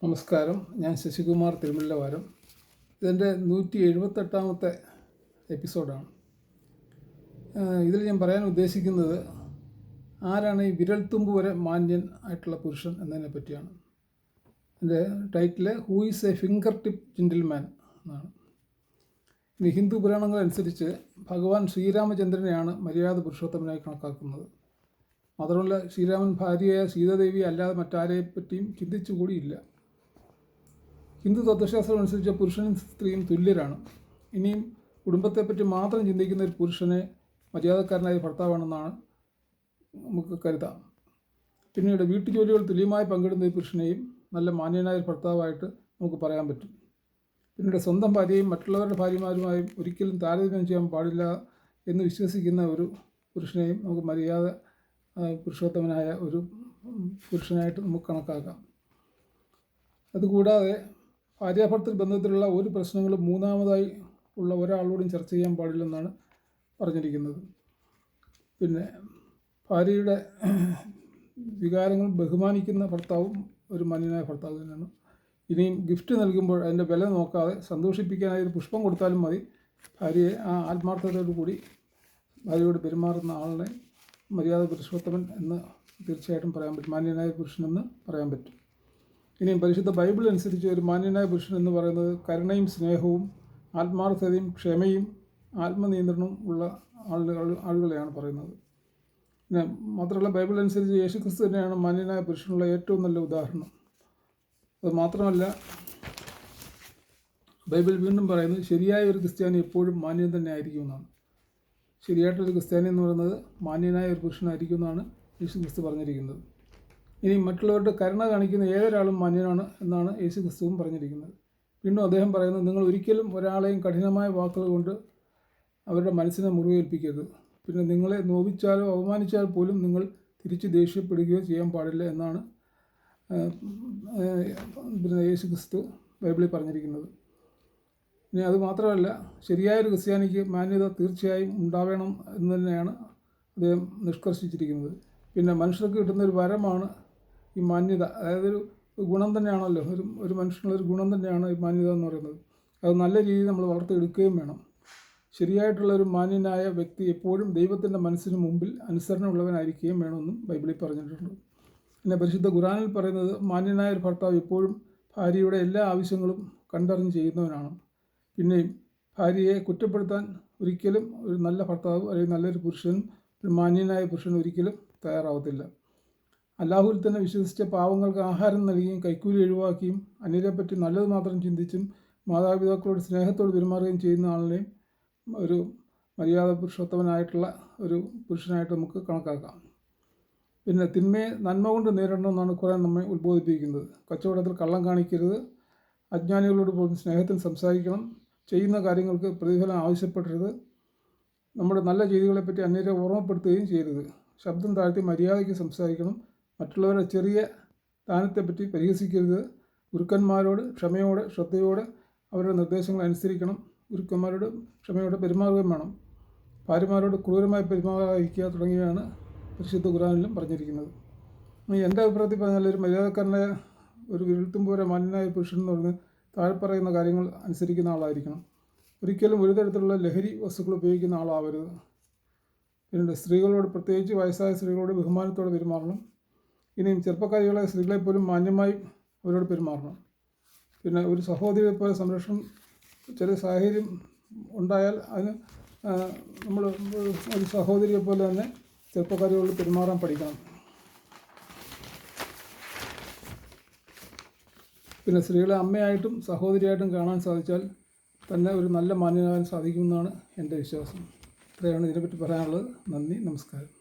നമസ്കാരം. ഞാൻ ശശികുമാർ തിരുമല്ലവാരം. ഇതെൻ്റെ 178ാമത്തെ എപ്പിസോഡാണ്. ഇതിൽ ഞാൻ പറയാൻ ഉദ്ദേശിക്കുന്നത് ആരാണ് ഈ വിരൽത്തുമ്പ് വരെ മാന്യൻ ആയിട്ടുള്ള പുരുഷൻ എന്നതിനെ പറ്റിയാണ്. എൻ്റെ title who is A finger tip gentleman എന്നാണ്. ഇനി ഹിന്ദു പുരാണങ്ങളനുസരിച്ച് ഭഗവാൻ ശ്രീരാമചന്ദ്രനെയാണ് മര്യാദ പുരുഷോത്തമനായി കണക്കാക്കുന്നത്. മാത്രമല്ല, ശ്രീരാമൻ ഭാര്യയായ സീതാദേവി അല്ലാതെ മറ്റാരെപ്പറ്റിയും ചിന്തിച്ചുകൂടിയില്ല. ഹിന്ദു തത്വശാസ്ത്രം അനുസരിച്ച് പുരുഷനും സ്ത്രീയും തുല്യരാണ്. ഇനിയും കുടുംബത്തെപ്പറ്റി മാത്രം ചിന്തിക്കുന്ന ഒരു പുരുഷനെ മര്യാദക്കാരനായ ഭർത്താവാണെന്നാണ് നമുക്ക് കരുതാം. പിന്നീട് വീട്ടുജോലികൾ തുല്യമായി പങ്കിടുന്ന ഈ പുരുഷനെയും നല്ല മാന്യനായ ഭർത്താവായിട്ട് നമുക്ക് പറയാൻ പറ്റും. പിന്നീട് സ്വന്തം ഭാര്യയും മറ്റുള്ളവരുടെ ഭാര്യമാരുമായും ഒരിക്കലും താരതമ്യം ചെയ്യാൻ പാടില്ല എന്ന് വിശ്വസിക്കുന്ന ഒരു പുരുഷനെയും നമുക്ക് മര്യാദ പുരുഷോത്തമനായ ഒരു പുരുഷനായിട്ട് നമുക്ക് കണക്കാക്കാം. അതുകൂടാതെ ഭാര്യാഭർത്തൃ ബന്ധത്തിലുള്ള ഒരു പ്രശ്നങ്ങളും മൂന്നാമതായി ഉള്ള ഒരാളോടും ചർച്ച ചെയ്യാൻ പാടില്ലെന്നാണ് പറഞ്ഞിരിക്കുന്നത്. പിന്നെ ഭാര്യയുടെ വികാരങ്ങൾ ബഹുമാനിക്കുന്ന ഭർത്താവും ഒരു മാന്യനായ ഭർത്താവ് തന്നെയാണ്. ഇനിയും ഗിഫ്റ്റ് നൽകുമ്പോൾ അതിൻ്റെ വില നോക്കാതെ സന്തോഷിപ്പിക്കാനായി ഒരു പുഷ്പം കൊടുത്താലും മതി. ഭാര്യയെ ആ ആത്മാർത്ഥതയോടു കൂടി ഭാര്യയോട് പെരുമാറുന്ന ആളിനെ മര്യാദ പുരുഷോത്തമൻ എന്ന് തീർച്ചയായിട്ടും പറയാൻ പറ്റും, മാന്യനായ പുരുഷനെന്ന് പറയാൻ പറ്റും. ഇനിയും പരിശുദ്ധ ബൈബിൾ അനുസരിച്ച് ഒരു മാന്യനായ പുരുഷൻ എന്ന് പറയുന്നത് കരുണയും സ്നേഹവും ആത്മാർത്ഥതയും ക്ഷമയും ആത്മനിയന്ത്രണവും ഉള്ള ആളുകളെയാണ് പറയുന്നത്. പിന്നെ മാത്രമല്ല, ബൈബിൾ അനുസരിച്ച് യേശുക്രിസ്തു തന്നെയാണ് മാന്യനായ പുരുഷനുള്ള ഏറ്റവും നല്ല ഉദാഹരണം. അത് മാത്രമല്ല, ബൈബിൾ വീണ്ടും പറയുന്നത് ശരിയായ ഒരു ക്രിസ്ത്യാനി എപ്പോഴും മാന്യൻ തന്നെ ആയിരിക്കുമെന്നാണ്. ശരിയായിട്ടൊരു ക്രിസ്ത്യാനി എന്ന് പറയുന്നത് മാന്യനായ ഒരു പുരുഷനായിരിക്കും എന്നാണ് യേശുക്രിസ്തു പറഞ്ഞിരിക്കുന്നത്. ഇനി മറ്റുള്ളവരുടെ കരുണ കാണിക്കുന്ന ഏതൊരാളും മാന്യനാണ് എന്നാണ് യേശുക്രിസ്തുവും പറഞ്ഞിരിക്കുന്നത്. വീണ്ടും അദ്ദേഹം പറയുന്നത്, നിങ്ങൾ ഒരിക്കലും ഒരാളെയും കഠിനമായ വാക്കുകൾ കൊണ്ട് അവരുടെ മനസ്സിനെ മുറിവേൽപ്പിക്കരുത്. പിന്നെ നിങ്ങളെ നോവിച്ചാലോ അവമാനിച്ചാൽ പോലും നിങ്ങൾ തിരിച്ച് ദേഷ്യപ്പെടുകയോ ചെയ്യാൻ പാടില്ല എന്നാണ് പിന്നെ യേശുക്രിസ്തു ബൈബിളിൽ പറഞ്ഞിരിക്കുന്നത്. ഇനി അതുമാത്രമല്ല, ശരിയായൊരു ക്രിസ്ത്യാനിക്ക് മാന്യത തീർച്ചയായും ഉണ്ടാവണം എന്ന് തന്നെയാണ് അദ്ദേഹം നിഷ്കർഷിച്ചിരിക്കുന്നത്. പിന്നെ മനുഷ്യർക്ക് കിട്ടുന്നൊരു വരമാണ് ഈ മാന്യത. അതായത് ഒരു ഗുണം തന്നെയാണല്ലോ, ഒരു മനുഷ്യനുള്ളൊരു ഗുണം തന്നെയാണ് ഈ മാന്യത എന്ന് പറയുന്നത്. അത് നല്ല രീതിയിൽ നമ്മൾ വളർത്തിയെടുക്കുകയും വേണം. ശരിയായിട്ടുള്ളൊരു മാന്യനായ വ്യക്തി എപ്പോഴും ദൈവത്തിൻ്റെ മനസ്സിന് മുമ്പിൽ അനുസരണമുള്ളവനായിരിക്കുകയും വേണമെന്നും ബൈബിളിൽ പറഞ്ഞിട്ടുണ്ട്. പിന്നെ പരിശുദ്ധ ഖുർആനിൽ പറയുന്നത്, മാന്യനായ ഒരു ഭർത്താവ് എപ്പോഴും ഭാര്യയുടെ എല്ലാ ആവശ്യങ്ങളും കണ്ടറിഞ്ഞ് ചെയ്യുന്നവനാണ്. പിന്നെയും ഭാര്യയെ കുറ്റപ്പെടുത്താൻ ഒരിക്കലും ഒരു നല്ല ഭർത്താവ് അല്ലെങ്കിൽ നല്ലൊരു പുരുഷൻ, ഒരു മാന്യനായ പുരുഷൻ ഒരിക്കലും തയ്യാറാവത്തില്ല. അല്ലാഹുവിൽ തന്നെ വിശ്വസിച്ച പാവങ്ങൾക്ക് ആഹാരം നൽകിയും കൈക്കൂലി ഒഴിവാക്കിയും അന്യരെപ്പറ്റി നല്ലത് മാത്രം ചിന്തിച്ചും മാതാപിതാക്കളോട് സ്നേഹത്തോട് പെരുമാറുകയും ചെയ്യുന്ന ആളിനെയും ഒരു മര്യാദ പുരുഷോത്തമനായിട്ടുള്ള ഒരു പുരുഷനായിട്ട് നമുക്ക് കണക്കാക്കാം. പിന്നെ തിന്മയെ നന്മ കൊണ്ട് നേരിടണമെന്നാണ് ഖുർആൻ നമ്മെ ഉത്ബോധിപ്പിക്കുന്നത്. കച്ചവടത്തിൽ കള്ളം കാണിക്കരുത്, അജ്ഞാനികളോട് പോലും സ്നേഹത്തിൽ സംസാരിക്കണം, ചെയ്യുന്ന കാര്യങ്ങൾക്ക് പ്രതിഫലം ആവശ്യപ്പെടരുത്, നമ്മുടെ നല്ല ചെയ്തികളെപ്പറ്റി അന്യരെ ഓർമ്മപ്പെടുത്തുകയും ചെയ്യരുത്, ശബ്ദം താഴ്ത്തി മര്യാദയ്ക്ക് സംസാരിക്കണം, മറ്റുള്ളവരുടെ ചെറിയ സ്ഥാനത്തെപ്പറ്റി പരിഹസിക്കരുത്, ഗുരുക്കന്മാരോട് ക്ഷമയോടെ ശ്രദ്ധയോടെ അവരുടെ നിർദ്ദേശങ്ങൾ അനുസരിക്കണം, ഗുരുക്കന്മാരോട് ക്ഷമയോടെ പെരുമാറുകയും വേണം, ഭാര്യമാരോട് ക്രൂരമായി പെരുമാറാതിരിക്കുക തുടങ്ങിയവയാണ് പരിശുദ്ധ ഖുർആനിലും പറഞ്ഞിരിക്കുന്നത്. എൻ്റെ അഭിപ്രായത്തിൽ പറഞ്ഞാൽ ഒരു മര്യാദക്കാരനായ ഒരു വിരൽത്തുമ്പ് വരെ മാന്യനായ പുരുഷൻ എന്ന് പറഞ്ഞ് താഴെ പറയുന്ന കാര്യങ്ങൾ അനുസരിക്കുന്ന ആളായിരിക്കണം. ഒരിക്കലും ഒരു തരത്തിലുള്ള ലഹരി വസ്തുക്കൾ ഉപയോഗിക്കുന്ന ആളാവരുത്. പിന്നെ സ്ത്രീകളോട്, പ്രത്യേകിച്ച് വയസ്സായ സ്ത്രീകളോട് ബഹുമാനത്തോടെ പെരുമാറണം. ഇനിയും ചെറുപ്പക്കാരികളെ സ്ത്രീകളെപ്പോലും മാന്യമായി അവരോട് പെരുമാറണം. പിന്നെ ഒരു സഹോദരിയെ പോലെ സംരക്ഷണം ചില സാഹചര്യം ഉണ്ടായാൽ അതിന് നമ്മൾ ഒരു സഹോദരിയെ പോലെ തന്നെ ചെറുപ്പക്കാരികളോട് പെരുമാറാൻ പഠിക്കണം. പിന്നെ സ്ത്രീകളെ അമ്മയായിട്ടും സഹോദരിയായിട്ടും കാണാൻ സാധിച്ചാൽ തന്നെ ഒരു നല്ല മാന്യനാകാൻ സാധിക്കുമെന്നാണ് എൻ്റെ വിശ്വാസം. ഇത്രയാണ് ഇതിനെപ്പറ്റി പറയാനുള്ളത്. നന്ദി, നമസ്കാരം.